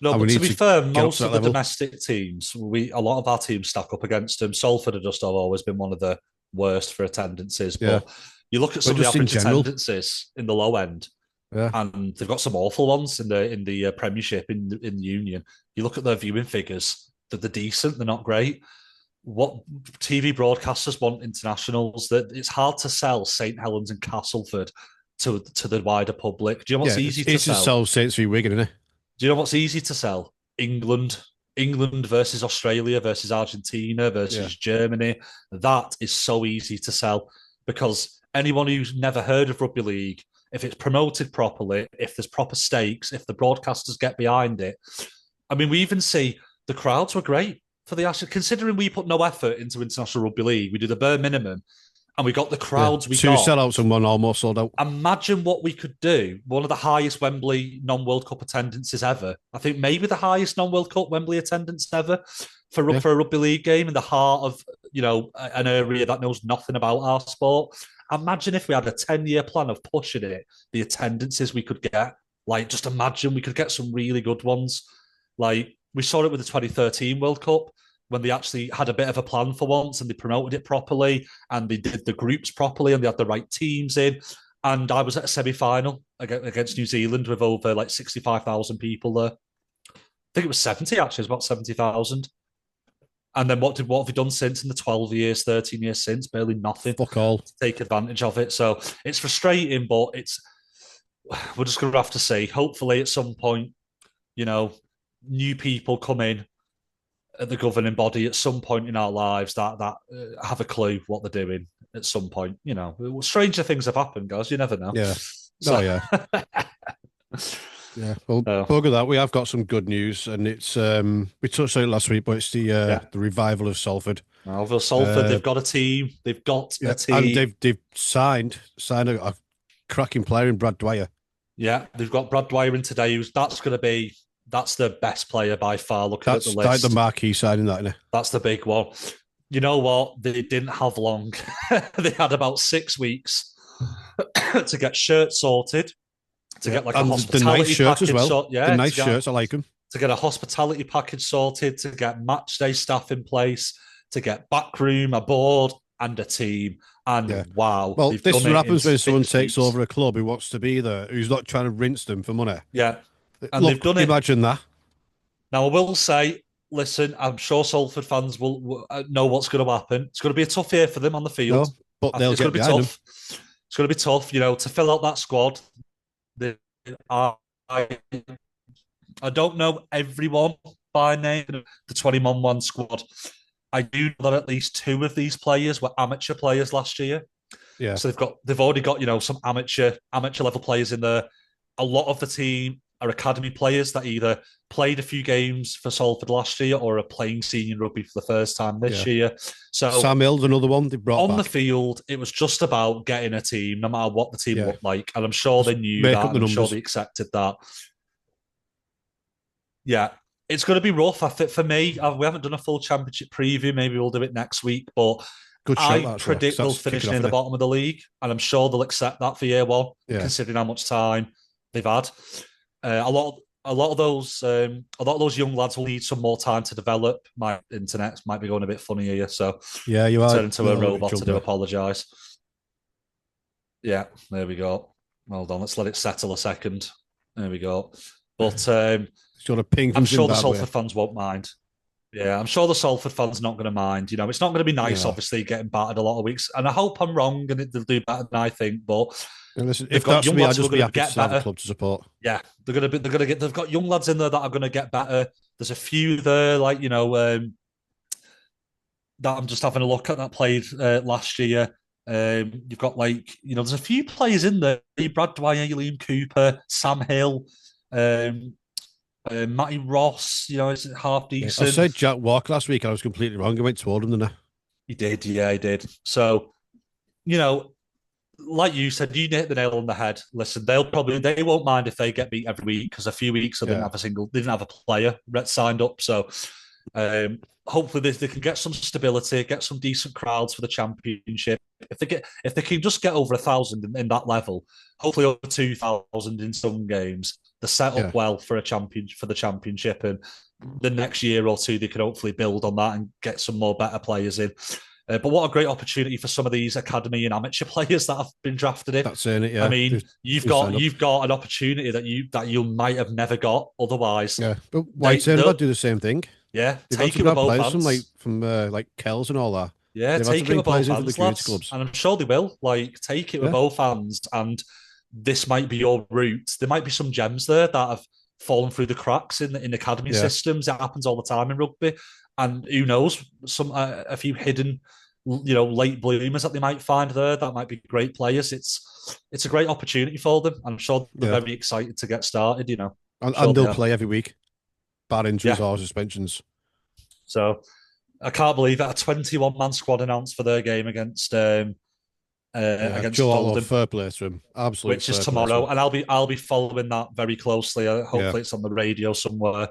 Speaker 2: No,
Speaker 1: and we
Speaker 2: but to
Speaker 1: need
Speaker 2: be
Speaker 1: to
Speaker 2: fair,
Speaker 1: get up to
Speaker 2: most
Speaker 1: that
Speaker 2: of the
Speaker 1: level.
Speaker 2: domestic teams, we a lot of our teams stack up against them. Salford have just always been one of the worst for attendances.
Speaker 1: Yeah,
Speaker 2: But you look at
Speaker 1: but
Speaker 2: some of the
Speaker 1: just in
Speaker 2: average
Speaker 1: general,
Speaker 2: attendances in the low end,
Speaker 1: yeah,
Speaker 2: and they've got some awful ones in the Premiership in the Union. You look at their viewing figures; they're decent. They're not great. What TV broadcasters want internationals that it's hard to sell St Helens and Castleford to the wider public. Do you know what's
Speaker 1: yeah. It's
Speaker 2: easy to
Speaker 1: easy to
Speaker 2: sell?
Speaker 1: sell Saints v Wigan, isn't it?
Speaker 2: Do you know what's easy to sell? England. England versus Australia versus Argentina
Speaker 1: Yeah,
Speaker 2: versus Germany. That is so easy to sell because anyone who's never heard of rugby league, if it's promoted properly, if there's proper stakes, if the broadcasters get behind it, I mean, we even see the crowds were great for the Ashes. Considering we put no effort into international rugby league, we do the bare minimum, and we got the
Speaker 1: yeah.
Speaker 2: crowds we
Speaker 1: Two
Speaker 2: got.
Speaker 1: sellouts and one almost sold out.
Speaker 2: Imagine what we could do. One of the highest Wembley non-World Cup attendances ever. I think maybe the highest non-World Cup Wembley attendance ever
Speaker 1: Yeah,
Speaker 2: for a rugby league game in the heart of an area that knows nothing about our sport. Imagine if we had a 10-year plan of pushing it, the attendances we could get. Like, just imagine we could get some really good ones. Like, we saw it with the 2013 World Cup when they actually had a bit of a plan for once and they promoted it properly and they did the groups properly and they had the right teams in. And I was at a semi final against New Zealand with over like 65,000 people there. I think it was 70 actually, it was about 70,000. And then what have we done since in the 12 years, 13 years since? Barely nothing
Speaker 1: fuck all.
Speaker 2: to take advantage of it. So it's frustrating, but we're just going to have to see. Hopefully, at some point, you know, new people come in at the governing body at some point in our lives that have a clue what they're doing at some point. You know, stranger things have happened, guys. You never know.
Speaker 1: Yeah. Oh
Speaker 2: So,
Speaker 1: yeah. Yeah. Well,
Speaker 2: so
Speaker 1: bugger that. We have got some good news, and it's we touched on it last week, but it's
Speaker 2: yeah.
Speaker 1: the revival of Salford.
Speaker 2: Over Salford,
Speaker 1: Uh,
Speaker 2: they've got a team. They've got a
Speaker 1: yeah, and
Speaker 2: team.
Speaker 1: they've signed a cracking player in Brad Dwyer.
Speaker 2: Yeah, they've got Brad Dwyer in today. That's the best player by far. Looking at the
Speaker 1: That's like the
Speaker 2: list,
Speaker 1: marquee signing, that, isn't it?
Speaker 2: that's the big one. You know what? They didn't have long. They had about 6 weeks to get shirts sorted, to
Speaker 1: Yeah,
Speaker 2: get like a
Speaker 1: and the nice
Speaker 2: hospitality
Speaker 1: shirts as
Speaker 2: package
Speaker 1: well.
Speaker 2: sort.
Speaker 1: The
Speaker 2: Yeah,
Speaker 1: nice shirts, I like them.
Speaker 2: to get a hospitality package sorted, to get match day staff in place, to get backroom, a board, and a team. And
Speaker 1: Yeah.
Speaker 2: wow,
Speaker 1: Well,
Speaker 2: they've
Speaker 1: this is
Speaker 2: done
Speaker 1: what
Speaker 2: it in
Speaker 1: happens when someone
Speaker 2: 6 weeks.
Speaker 1: takes over a club who wants to be there, who's not trying to rinse them for money.
Speaker 2: Yeah, and they've
Speaker 1: Look,
Speaker 2: done it.
Speaker 1: imagine that.
Speaker 2: Now, I will say, listen, I'm sure Salford fans will know what's going to happen. It's going to be a tough year for them on the field.
Speaker 1: No, but
Speaker 2: I think
Speaker 1: they'll
Speaker 2: it's going
Speaker 1: get
Speaker 2: to be
Speaker 1: behind them.
Speaker 2: tough. It's going to be tough, to fill out that squad. They, I, I don't know everyone by name, the 21 squad. I do know that at least two of these players were amateur players last year.
Speaker 1: Yeah,
Speaker 2: So they've already got, some amateur level players in there. A lot of the team are academy players that either played a few games for Salford last year or are playing senior rugby for the first time this
Speaker 1: yeah.
Speaker 2: year. So
Speaker 1: Sam Hill's another one they brought
Speaker 2: on the
Speaker 1: back.
Speaker 2: field, it was just about getting a team, no matter what the team
Speaker 1: Yeah,
Speaker 2: looked like. And I'm sure
Speaker 1: just
Speaker 2: they knew
Speaker 1: make
Speaker 2: that,
Speaker 1: up
Speaker 2: and
Speaker 1: the
Speaker 2: I'm sure
Speaker 1: numbers.
Speaker 2: they accepted that. Yeah. It's going to be rough. I think for me, we haven't done a full championship preview. Maybe we'll do it next week. But
Speaker 1: Good shout,
Speaker 2: I
Speaker 1: that, actually, because
Speaker 2: predict they'll
Speaker 1: that's
Speaker 2: finish
Speaker 1: kicking off
Speaker 2: near the
Speaker 1: in it.
Speaker 2: bottom of the league, and I'm sure they'll accept that for year one,
Speaker 1: Yeah.
Speaker 2: considering how much time they've had. A lot of those young lads will need some more time to develop. My internet might be going a bit funny here, so
Speaker 1: Yeah, you
Speaker 2: I
Speaker 1: are
Speaker 2: turn
Speaker 1: a
Speaker 2: into a
Speaker 1: little bit
Speaker 2: robot to do
Speaker 1: jumpy.
Speaker 2: apologise. Yeah, there we go. Hold on, let's let it settle a second. There we go. But
Speaker 1: Sort of ping
Speaker 2: I'm
Speaker 1: from
Speaker 2: sure the
Speaker 1: Zimbabwe.
Speaker 2: Salford fans won't mind. Yeah, I'm sure the Salford fans not going to mind. It's not going to be nice,
Speaker 1: No.
Speaker 2: obviously, getting battered a lot of weeks. And I hope I'm wrong and they'll do better than I think. But
Speaker 1: And listen,
Speaker 2: they've
Speaker 1: if
Speaker 2: got
Speaker 1: that's
Speaker 2: young
Speaker 1: me, I'd
Speaker 2: lads who are
Speaker 1: just be
Speaker 2: going to
Speaker 1: happy to
Speaker 2: get
Speaker 1: still have a
Speaker 2: better.
Speaker 1: club to support.
Speaker 2: Yeah, they've got young lads in there that are going to get better. There's a few there, like that I'm just having a look at that played last year. You've got there's a few players in there: Brad Dwyer, Liam Cooper, Sam Hill, um, Matty Ross. Is half
Speaker 1: Yeah. I
Speaker 2: decent.
Speaker 1: said Jack Walker last week, and I was completely wrong. I went toward him, didn't I?
Speaker 2: He did, yeah, he did. So you know, like you said, you hit the nail on the head. Listen, they won't mind if they get beat every week because a few weeks
Speaker 1: Yeah.
Speaker 2: they didn't have a player signed up. So hopefully they can get some stability, get some decent crowds for the championship. If they can just get over 1,000 in that level, hopefully over 2,000 in some games, they're set
Speaker 1: Yeah.
Speaker 2: up well for the championship, and the next year or two they can hopefully build on that and get some more better players in. But what a great opportunity for some of these academy and amateur players that have been drafted in.
Speaker 1: That's saying it,
Speaker 2: I
Speaker 1: yeah.
Speaker 2: mean,
Speaker 1: Just
Speaker 2: you've
Speaker 1: been
Speaker 2: got
Speaker 1: signed up.
Speaker 2: you've got an opportunity that you might have never got otherwise.
Speaker 1: Yeah. But
Speaker 2: They
Speaker 1: White I'd
Speaker 2: they'll
Speaker 1: do the same thing.
Speaker 2: Yeah,
Speaker 1: They've had
Speaker 2: take
Speaker 1: some
Speaker 2: it with
Speaker 1: good
Speaker 2: both
Speaker 1: players
Speaker 2: hands.
Speaker 1: from like Kells and all that.
Speaker 2: Yeah,
Speaker 1: They've had to
Speaker 2: take it
Speaker 1: bring
Speaker 2: with
Speaker 1: players
Speaker 2: both
Speaker 1: in from the
Speaker 2: hands,
Speaker 1: community
Speaker 2: lads,
Speaker 1: clubs.
Speaker 2: and I'm sure they will. Take it with
Speaker 1: Yeah.
Speaker 2: both hands, and this might be your route. There might be some gems there that have fallen through the cracks in academy
Speaker 1: Yeah.
Speaker 2: systems. It happens all the time in rugby, and who knows, a few hidden, late bloomers that they might find there that might be great players. It's a great opportunity for them. I'm sure they're
Speaker 1: Yeah.
Speaker 2: very excited to get started. I'm
Speaker 1: And
Speaker 2: sure they
Speaker 1: they'll
Speaker 2: are.
Speaker 1: play every week. Bad injuries
Speaker 2: Yeah.
Speaker 1: or suspensions.
Speaker 2: So I can't believe that a 21-man squad announced for their game
Speaker 1: Yeah.
Speaker 2: against
Speaker 1: Joe Otto,
Speaker 2: Oldham,
Speaker 1: fair play to him. Absolute
Speaker 2: which is
Speaker 1: fair play to
Speaker 2: tomorrow,
Speaker 1: him.
Speaker 2: and I'll be following that very closely.
Speaker 1: Yeah.
Speaker 2: Hopefully, it's on the radio somewhere.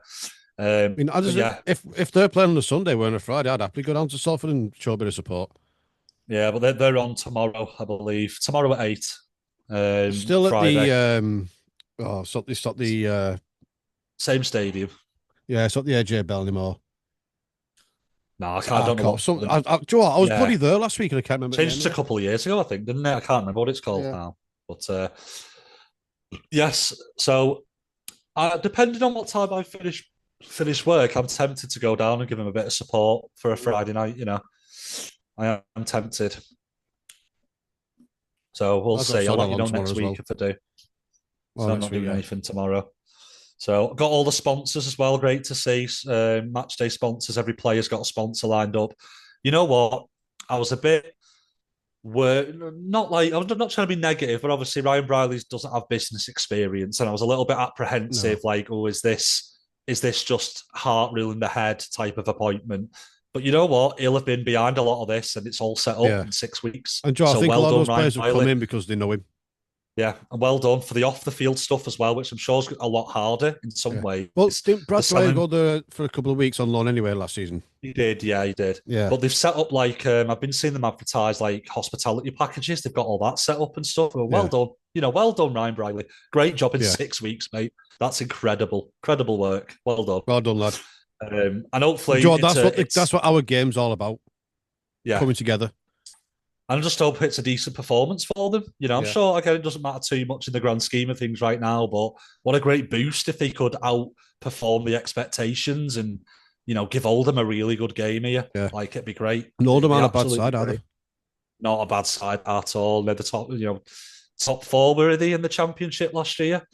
Speaker 1: I mean,
Speaker 2: But yeah,
Speaker 1: if they're playing on a Sunday, we're on a Friday, I'd happily go down to Salford and show a bit of support.
Speaker 2: yeah, but they're on tomorrow, I believe. Tomorrow at 8,
Speaker 1: Still at the
Speaker 2: Friday,
Speaker 1: it's not the
Speaker 2: same stadium.
Speaker 1: yeah, it's not the AJ Bell anymore.
Speaker 2: No,
Speaker 1: It's
Speaker 2: I don't know
Speaker 1: Arcot.
Speaker 2: what.
Speaker 1: Some, do you know what? I was
Speaker 2: Yeah,
Speaker 1: bloody there last week and I can't remember the name
Speaker 2: changed
Speaker 1: of
Speaker 2: a
Speaker 1: it.
Speaker 2: couple of years ago, I think, didn't it? I can't remember what it's called
Speaker 1: Yeah.
Speaker 2: now. But yes, so depending on what time I finish work, I'm tempted to go down and give him a bit of support for a Friday night. I am tempted. So we'll
Speaker 1: I've got
Speaker 2: see. I'll
Speaker 1: Sonny
Speaker 2: let you
Speaker 1: along
Speaker 2: know
Speaker 1: tomorrow
Speaker 2: next
Speaker 1: as
Speaker 2: week
Speaker 1: well.
Speaker 2: if I do.
Speaker 1: Well,
Speaker 2: So I'm
Speaker 1: next
Speaker 2: not
Speaker 1: week,
Speaker 2: doing
Speaker 1: yeah.
Speaker 2: anything tomorrow. So got all the sponsors as well. Great to see. Match day sponsors. Every player's got a sponsor lined up. You know what? I was a bit not like I'm not trying to be negative, but obviously Ryan Briley doesn't have business experience, and I was a little bit apprehensive.
Speaker 1: No.
Speaker 2: Like, oh, is this just heart ruling the head type of appointment? But you know what? He'll have been behind a lot of this, and it's all set up
Speaker 1: Yeah.
Speaker 2: in 6 weeks.
Speaker 1: And Joe, I
Speaker 2: So
Speaker 1: think a
Speaker 2: well
Speaker 1: lot of
Speaker 2: done,
Speaker 1: those
Speaker 2: Ryan
Speaker 1: players have come
Speaker 2: Briley.
Speaker 1: in because they know him.
Speaker 2: Yeah, and well done for the off the field stuff as well, which I'm sure is a lot harder in some
Speaker 1: Yeah.
Speaker 2: ways.
Speaker 1: Well, didn't
Speaker 2: The
Speaker 1: Brad Dwyer
Speaker 2: selling,
Speaker 1: go there for a couple of weeks on loan anyway last season?
Speaker 2: he did, yeah, he did.
Speaker 1: Yeah.
Speaker 2: But they've set up I've been seeing them advertise like hospitality packages. They've got all that set up and stuff. Well
Speaker 1: Yeah.
Speaker 2: done, well done, Ryan Briley. Great job in
Speaker 1: Yeah.
Speaker 2: 6 weeks, mate. That's incredible, incredible work. Well done.
Speaker 1: Well done, lad.
Speaker 2: And
Speaker 1: And
Speaker 2: hopefully
Speaker 1: Joe,
Speaker 2: it's
Speaker 1: that's what our game's all about.
Speaker 2: yeah.
Speaker 1: Coming together.
Speaker 2: And I just hope it's a decent performance for them. I'm
Speaker 1: Yeah.
Speaker 2: sure again it doesn't matter too much in the grand scheme of things right now, but what a great boost if they could outperform the expectations and give Oldham a really good game here.
Speaker 1: Yeah.
Speaker 2: Like it'd be great.
Speaker 1: And
Speaker 2: It'd
Speaker 1: Oldham
Speaker 2: be
Speaker 1: aren't a bad
Speaker 2: absolutely
Speaker 1: side either.
Speaker 2: great. Not a bad side at all. They're the top four were they in the championship last year.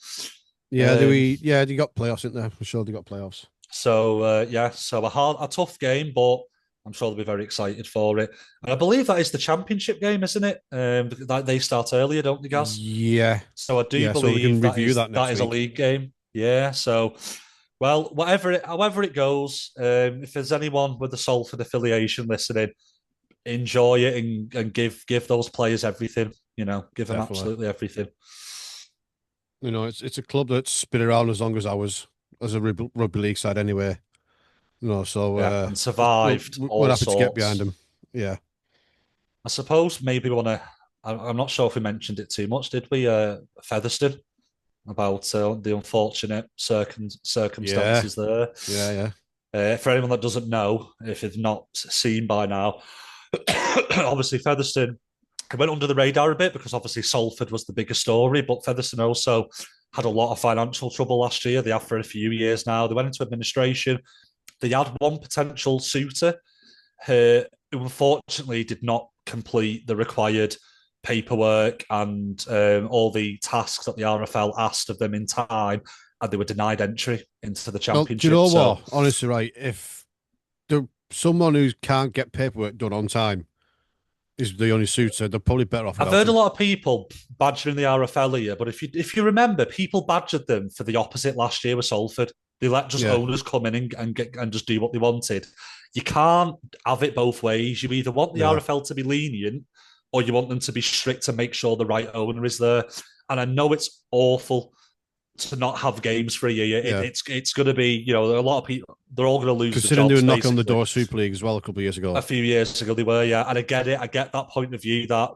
Speaker 1: Yeah, they got playoffs, didn't they? I'm sure they got playoffs.
Speaker 2: So so a tough game, but I'm sure they'll be very excited for it. And I believe that is the championship game, isn't it? They start earlier, don't they, Gaz?
Speaker 1: Yeah.
Speaker 2: So I do
Speaker 1: Yeah, so we can
Speaker 2: believe that
Speaker 1: review
Speaker 2: is
Speaker 1: that
Speaker 2: that
Speaker 1: next
Speaker 2: is a
Speaker 1: week.
Speaker 2: league game. Yeah. So, well, however it goes, if there's anyone with the Salford affiliation listening, enjoy it and give those players everything. Give them
Speaker 1: Definitely.
Speaker 2: absolutely everything.
Speaker 1: It's a club that's been around as long as ours. as a rugby league side anyway. So
Speaker 2: Yeah, and survived
Speaker 1: we're
Speaker 2: all
Speaker 1: happy to get behind
Speaker 2: sorts.
Speaker 1: them. Yeah,
Speaker 2: I suppose maybe we want to. I'm not sure if we mentioned it too much, did we? Featherstone about the unfortunate
Speaker 1: yeah,
Speaker 2: circumstances there.
Speaker 1: yeah.
Speaker 2: For anyone that doesn't know, if it's not seen by now, obviously Featherstone it went under the radar a bit because obviously Salford was the bigger story, but Featherstone also had a lot of financial trouble last year. They have for a few years now. They went into administration. They had one potential suitor who unfortunately did not complete the required paperwork and all the tasks that the RFL asked of them in time, and they were denied entry into the
Speaker 1: Well, do you know
Speaker 2: championship. So
Speaker 1: what? Honestly, right, if someone who can't get paperwork done on time is the only suitor, they're probably better off
Speaker 2: I've
Speaker 1: without
Speaker 2: heard a
Speaker 1: him.
Speaker 2: lot of people badgering the RFL here, but if you remember, people badgered them for the opposite last year with Salford. They let just
Speaker 1: Yeah,
Speaker 2: owners come in and get and just do what they wanted. You can't have it both ways. You either want the
Speaker 1: no,
Speaker 2: RFL to be lenient, or you want them to be strict to make sure the right owner is there. And I know it's awful to not have games for a year.
Speaker 1: yeah.
Speaker 2: It's going to be a lot of people. They're all going to lose the
Speaker 1: Considering they were
Speaker 2: jobs
Speaker 1: knocking on the
Speaker 2: basically.
Speaker 1: door of Super League as well a couple of years
Speaker 2: A
Speaker 1: ago.
Speaker 2: few years ago they were, yeah. And I get it. I get that point of view that,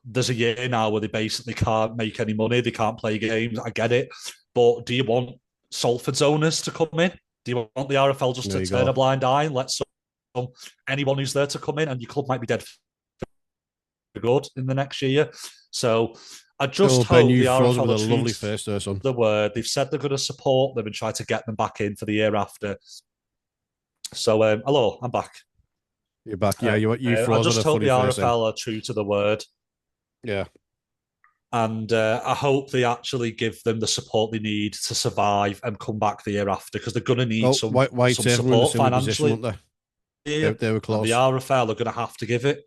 Speaker 2: there's a year now where they basically can't make any money. They can't play games. I get it. But do you want Salford's owners to come in? Do you want the RFL just
Speaker 1: There
Speaker 2: to
Speaker 1: you
Speaker 2: turn
Speaker 1: go.
Speaker 2: a blind eye and let anyone who's there to come in and your club might be dead for good in the next year? So I just
Speaker 1: Oh, Ben,
Speaker 2: hope the
Speaker 1: you've frozen
Speaker 2: RFL
Speaker 1: with
Speaker 2: are
Speaker 1: a
Speaker 2: true
Speaker 1: lovely
Speaker 2: to
Speaker 1: face there, son.
Speaker 2: the word. They've said they're going to support them and try to get them back in for the year after. So, hello, I'm back.
Speaker 1: You're back. Yeah, you
Speaker 2: I
Speaker 1: froze with
Speaker 2: just
Speaker 1: a
Speaker 2: hope
Speaker 1: funny
Speaker 2: the
Speaker 1: face then.
Speaker 2: RFL are true to the word,
Speaker 1: Yeah.
Speaker 2: and I hope they actually give them the support they need to survive and come back the year after because they're going to need
Speaker 1: Well,
Speaker 2: some
Speaker 1: Whitehaven were in a
Speaker 2: support
Speaker 1: similar position,
Speaker 2: financially
Speaker 1: weren't they?
Speaker 2: here,
Speaker 1: They were
Speaker 2: and the
Speaker 1: close.
Speaker 2: RFL are going to have to give it.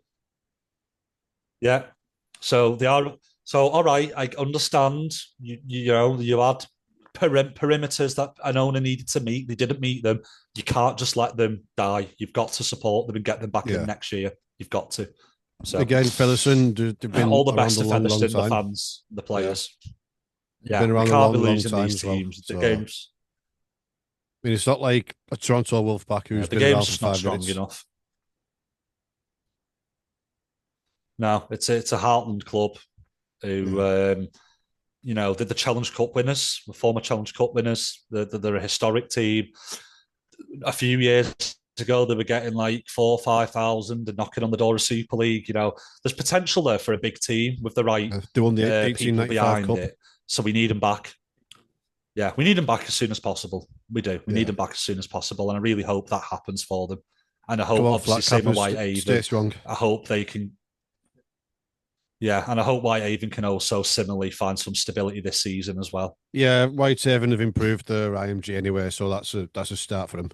Speaker 2: Yeah, so they are. So all right, I understand. You had perimeters that an owner needed to meet. They didn't meet them. You can't just let them die. You've got to support them and get them back in
Speaker 1: Yeah.
Speaker 2: next year. You've got to. So
Speaker 1: Again, Featherstone, they've been
Speaker 2: all the
Speaker 1: around
Speaker 2: best
Speaker 1: a
Speaker 2: to
Speaker 1: long, long
Speaker 2: Featherstone, the
Speaker 1: time.
Speaker 2: fans, the
Speaker 1: Yeah.
Speaker 2: players.
Speaker 1: They've been
Speaker 2: Yeah, we
Speaker 1: around a
Speaker 2: can't be
Speaker 1: long, long
Speaker 2: losing
Speaker 1: time
Speaker 2: these
Speaker 1: as well.
Speaker 2: teams. The
Speaker 1: So,
Speaker 2: games,
Speaker 1: I mean, it's not like a Toronto Wolfpack
Speaker 2: yeah,
Speaker 1: who's
Speaker 2: the
Speaker 1: been
Speaker 2: game's
Speaker 1: around for
Speaker 2: just not
Speaker 1: five
Speaker 2: strong
Speaker 1: minutes.
Speaker 2: enough. No, it's a Heartland club who,
Speaker 1: Yeah.
Speaker 2: they're the Challenge Cup winners, the former Challenge Cup winners. They're a historic team. A few years ago, they were getting like 4,000 or 5,000 and knocking on the door of Super League. There's potential there for a big team with the right
Speaker 1: They won the
Speaker 2: people
Speaker 1: 1895
Speaker 2: behind
Speaker 1: Cup.
Speaker 2: it. So we need them back. Yeah, we need them back as soon as possible. We do. We need
Speaker 1: Yeah.
Speaker 2: them back as soon as possible, and I really hope that happens for them. And I
Speaker 1: Come
Speaker 2: hope,
Speaker 1: on,
Speaker 2: obviously,
Speaker 1: flat
Speaker 2: same with
Speaker 1: cappers,
Speaker 2: White
Speaker 1: stay
Speaker 2: Haven.
Speaker 1: strong.
Speaker 2: I hope they can. Yeah, and I hope White Haven can also similarly find some stability this season as well.
Speaker 1: Yeah, Whitehaven have improved their IMG anyway, so that's a start for them.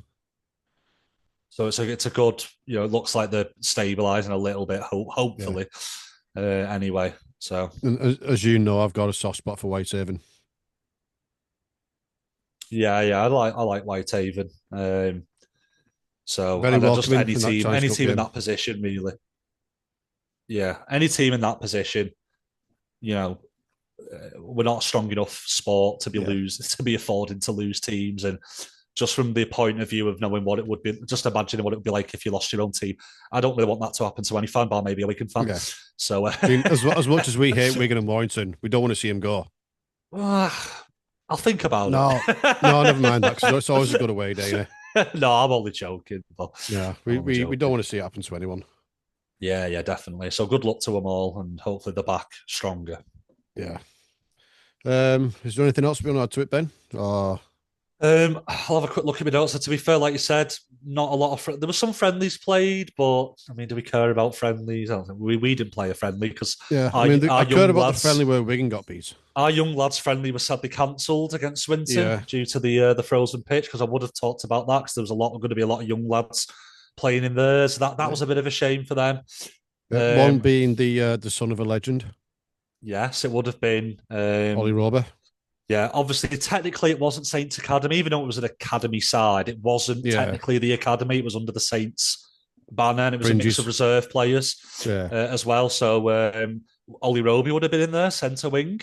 Speaker 2: So it's a good. It looks like they're stabilising a little bit.
Speaker 1: Yeah.
Speaker 2: Hopefully, anyway. So
Speaker 1: And as you know, I've got a soft spot for Whitehaven.
Speaker 2: yeah, I like White Haven. So
Speaker 1: Very
Speaker 2: and they're just
Speaker 1: welcoming in that Challenge
Speaker 2: any
Speaker 1: Cup
Speaker 2: team in
Speaker 1: game.
Speaker 2: that position really. Yeah, any team in that position, you know, we're not a strong enough sport to be
Speaker 1: Yeah.
Speaker 2: affording to lose teams. And just from the point of view of knowing what it would be, just imagining what it would be like if you lost your own team, I don't really want that to happen to any fan, bar maybe a Wigan fan.
Speaker 1: Yeah.
Speaker 2: So
Speaker 1: I mean, as much as we hate Wigan and Warrington, we don't want to see him go.
Speaker 2: I'll think about it.
Speaker 1: No, no, never mind that because it's always a good away day. Innit?
Speaker 2: No, I'm only joking. But
Speaker 1: Yeah,
Speaker 2: I'm
Speaker 1: we,
Speaker 2: only
Speaker 1: we, we don't
Speaker 2: joking.
Speaker 1: want to see it happen to anyone.
Speaker 2: Yeah, definitely. So good luck to them all, and hopefully they're back stronger.
Speaker 1: Yeah. Is there anything else we want to add to it, Ben? Oh,
Speaker 2: I'll have a quick look at my notes. So to be fair, like you said, not a lot of there were some friendlies played, but I mean, do we care about friendlies? I don't think we didn't play a friendly because
Speaker 1: yeah. I
Speaker 2: our
Speaker 1: mean,
Speaker 2: our
Speaker 1: I cared
Speaker 2: young
Speaker 1: about the friendly
Speaker 2: lads
Speaker 1: where Wigan got beat.
Speaker 2: our young lads friendly was sadly cancelled against Swinton
Speaker 1: Yeah.
Speaker 2: due to the frozen pitch because I would have talked about that because there was going to be a lot of young lads playing in there, so that
Speaker 1: Yeah.
Speaker 2: was a bit of a shame for them.
Speaker 1: One
Speaker 2: Um,
Speaker 1: being the son of a legend,
Speaker 2: yes, it would have been.
Speaker 1: Ollie Rober.
Speaker 2: Yeah, obviously, technically, it wasn't Saints Academy, even though it was an academy side. It wasn't
Speaker 1: Yeah.
Speaker 2: technically the academy; it was under the Saints banner, and it was a mix of
Speaker 1: Fringes.
Speaker 2: reserve players
Speaker 1: Yeah.
Speaker 2: as well. So Ollie Roby would have been in there, centre wing.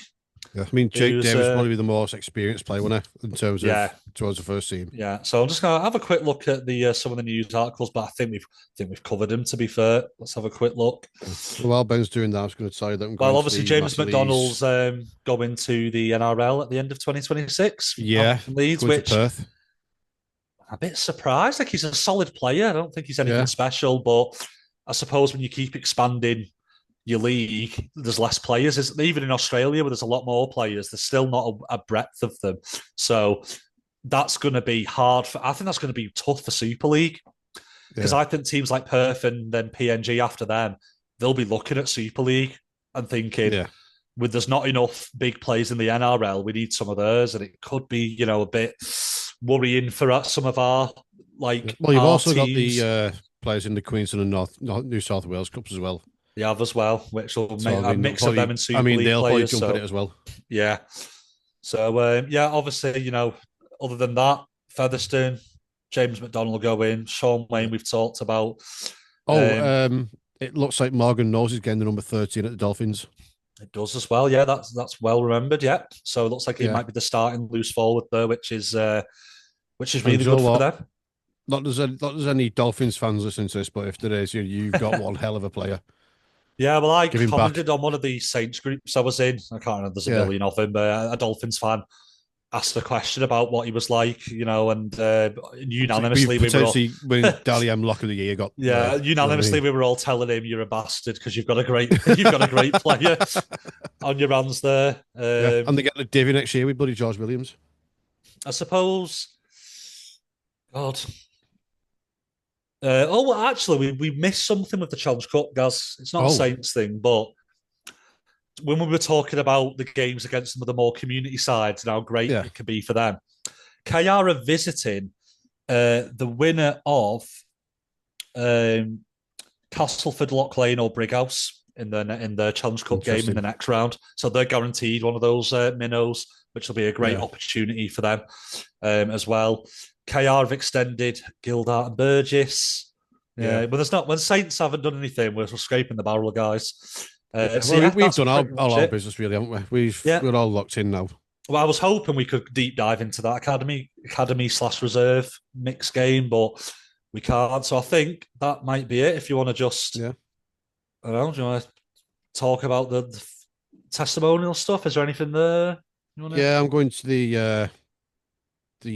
Speaker 1: Yeah, I mean, Jake
Speaker 2: who's
Speaker 1: Davis probably the most experienced player, wasn't he, in terms
Speaker 2: yeah,
Speaker 1: of towards the first team.
Speaker 2: yeah. So I'm just gonna have a quick look at the some of the news articles, but I think we've covered him. To be fair, let's have a quick look.
Speaker 1: Yeah. Well, while Ben's doing that, I was going to tell you that I'm
Speaker 2: Well,
Speaker 1: going to
Speaker 2: obviously
Speaker 1: the
Speaker 2: James
Speaker 1: Matty Lee's.
Speaker 2: McDonald's going to the NRL at the end of 2026
Speaker 1: Yeah,
Speaker 2: from Leeds,
Speaker 1: going to
Speaker 2: which
Speaker 1: Perth.
Speaker 2: I'm a bit surprised. Like he's a solid player. I don't think he's anything
Speaker 1: Yeah,
Speaker 2: special, but I suppose when you keep expanding your league, there's less players. Even in Australia, where there's a lot more players, there's still not a breadth of them. So that's going to be hard. I think that's going to be tough for Super League because
Speaker 1: yeah,
Speaker 2: I think teams like Perth and then PNG after them, they'll be looking at Super League and thinking,
Speaker 1: yeah.
Speaker 2: with there's not enough big players in the NRL, we need some of those, and it could be a bit worrying for some of our
Speaker 1: Yeah.
Speaker 2: like
Speaker 1: Well, you've
Speaker 2: our
Speaker 1: also got the
Speaker 2: teams.
Speaker 1: players in the Queensland and New South Wales Cups as well.
Speaker 2: They have as well, which will
Speaker 1: So
Speaker 2: make
Speaker 1: I
Speaker 2: a
Speaker 1: mean,
Speaker 2: mix of them and
Speaker 1: I
Speaker 2: Super
Speaker 1: mean,
Speaker 2: League
Speaker 1: they'll probably
Speaker 2: players.
Speaker 1: jump at it
Speaker 2: So
Speaker 1: as well.
Speaker 2: yeah, so yeah, obviously, other than that, Featherstone, James McDonald will go in. Shaun
Speaker 1: Yeah.
Speaker 2: Wane, we've talked about.
Speaker 1: Oh,
Speaker 2: Um,
Speaker 1: it looks like Morgan Nose is getting the number 13 at the Dolphins.
Speaker 2: it does as well. Yeah, that's well remembered. Yeah, so it looks like he
Speaker 1: Yeah,
Speaker 2: might be the starting loose forward there, which is
Speaker 1: and
Speaker 2: really
Speaker 1: Joe
Speaker 2: good for
Speaker 1: what?
Speaker 2: them.
Speaker 1: Not there's any Dolphins fans listening to this, but if there is, you've got one hell of a player.
Speaker 2: Yeah, well, I
Speaker 1: Give him back.
Speaker 2: commented on one of the Saints groups I was in. I can't remember, there's a
Speaker 1: Yeah.
Speaker 2: million of them, but a Dolphins fan asked a question about what he was like, and
Speaker 1: So we
Speaker 2: unanimously we were all,
Speaker 1: potentially winning Dally M Lock of the Year got there.
Speaker 2: yeah,
Speaker 1: You know what I
Speaker 2: unanimously
Speaker 1: mean?
Speaker 2: we were all telling him you're a bastard because you've got a great you've got a great player on your hands there.
Speaker 1: Yeah. And they get the Divvy next year with Buddy George Williams.
Speaker 2: I suppose, God. Well, actually, we missed something with the Challenge Cup, guys. It's not a
Speaker 1: Oh,
Speaker 2: Saints thing, but when we were talking about the games against some of the more community sides and how great
Speaker 1: yeah.
Speaker 2: it could be for them, KR are visiting the winner of um, Castleford, Loch Lane, or Brighouse in the Challenge Cup game in
Speaker 1: Interesting.
Speaker 2: the next round. So they're guaranteed one of those minnows, which will be a great
Speaker 1: Yeah.
Speaker 2: opportunity for them as well. KR have extended Gildart and Burgess.
Speaker 1: Yeah.
Speaker 2: Yeah, but there's not when Saints haven't done anything, we're scraping the barrel, guys.
Speaker 1: Yeah.
Speaker 2: So
Speaker 1: Well,
Speaker 2: yeah,
Speaker 1: we've
Speaker 2: that's
Speaker 1: done
Speaker 2: pretty
Speaker 1: all
Speaker 2: much
Speaker 1: our
Speaker 2: it.
Speaker 1: business, really, haven't we?
Speaker 2: Yeah.
Speaker 1: We're all locked in now.
Speaker 2: Well, I was hoping we could deep dive into that academy slash reserve mix game, but we can't. So I think that might be it. If you want to just,
Speaker 1: Yeah.
Speaker 2: I don't know, do you want to talk about the testimonial stuff? Is there anything there you want to?
Speaker 1: Yeah. I'm going to the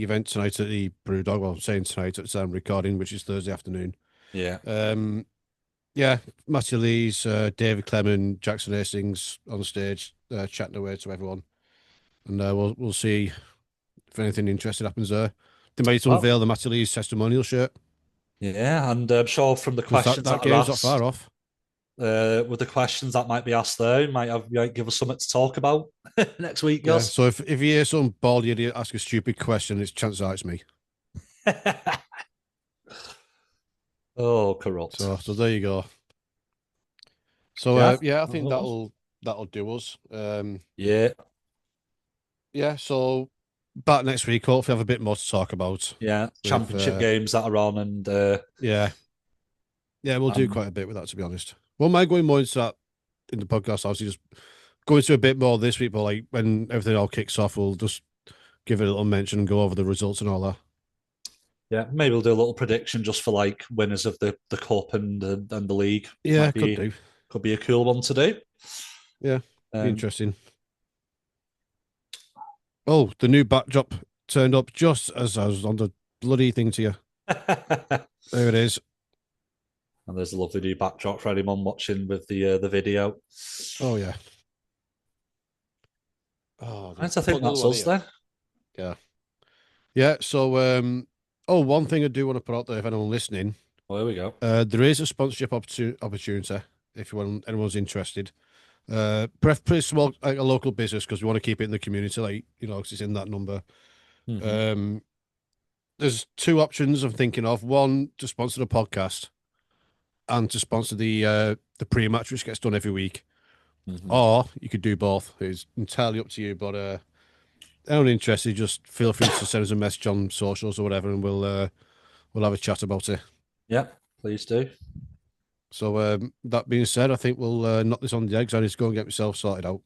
Speaker 1: event tonight at the Brewdog. Well, I'm saying tonight, it's recording, which is Thursday afternoon.
Speaker 2: Yeah.
Speaker 1: Um, yeah, Matthew Lees, David Clement, Jackson Hastings on the stage, chatting away to everyone, and we'll see if anything interesting happens there. They might
Speaker 2: Well,
Speaker 1: unveil the Matthew Lees testimonial shirt
Speaker 2: yeah, and I'm sure from the
Speaker 1: because
Speaker 2: questions
Speaker 1: that
Speaker 2: that are
Speaker 1: game's not far
Speaker 2: asked,
Speaker 1: off.
Speaker 2: with the questions that might be asked there, might give us something to talk about next week,
Speaker 1: Yeah.
Speaker 2: Gus.
Speaker 1: So if you hear some bald idiot ask a stupid question, it's chances are it's me.
Speaker 2: Oh, corrupt.
Speaker 1: So there you go. So
Speaker 2: Yeah.
Speaker 1: yeah, I think
Speaker 2: Oh,
Speaker 1: that'll do us.
Speaker 2: yeah.
Speaker 1: Yeah. So back next week, hopefully have a bit more to talk about.
Speaker 2: Yeah.
Speaker 1: With
Speaker 2: Championship games that are on, and
Speaker 1: yeah, yeah, we'll do
Speaker 2: um,
Speaker 1: quite a bit with that, to be honest. Well, am I going more into that in the podcast? Obviously, just go into a bit more this week, but like when everything all kicks off, we'll just give it a little mention and go over the results and all that.
Speaker 2: yeah, maybe we'll do a little prediction just for like winners of the cup and the league.
Speaker 1: Yeah,
Speaker 2: Might
Speaker 1: could
Speaker 2: be
Speaker 1: do.
Speaker 2: could be a cool one to do.
Speaker 1: Yeah, be
Speaker 2: Um,
Speaker 1: interesting. Oh, the new backdrop turned up just as I was on the bloody thing to you.
Speaker 2: and
Speaker 1: There it is.
Speaker 2: there's a lovely new backdrop for anyone watching with the video.
Speaker 1: Oh yeah. Oh,
Speaker 2: Right, I
Speaker 1: I'll put
Speaker 2: think
Speaker 1: another
Speaker 2: that's
Speaker 1: one
Speaker 2: us
Speaker 1: here.
Speaker 2: then.
Speaker 1: Yeah. Yeah. So, oh, one thing I do want to put out there, if anyone listening,
Speaker 2: Well, there we go.
Speaker 1: there is a sponsorship opportunity if anyone's interested. Pretty small, like a local business, because we want to keep it in the community, like because it's in that number.
Speaker 2: Hmm.
Speaker 1: Um, there's two options I'm thinking of. One to sponsor the podcast, and to sponsor the pre-match, which gets done every week.
Speaker 2: Hmm.
Speaker 1: Or you could do both. It's entirely up to you. But anyone interested, just feel free to send us a message on socials or whatever, and we'll have a chat about it.
Speaker 2: Yeah, please do.
Speaker 1: So that being said, I think we'll knock this on the eggs. I need to go and get myself sorted out.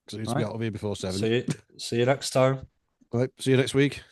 Speaker 1: because I need to be
Speaker 2: Right.
Speaker 1: out of here before 7.
Speaker 2: See you next time.
Speaker 1: Right, see you next week.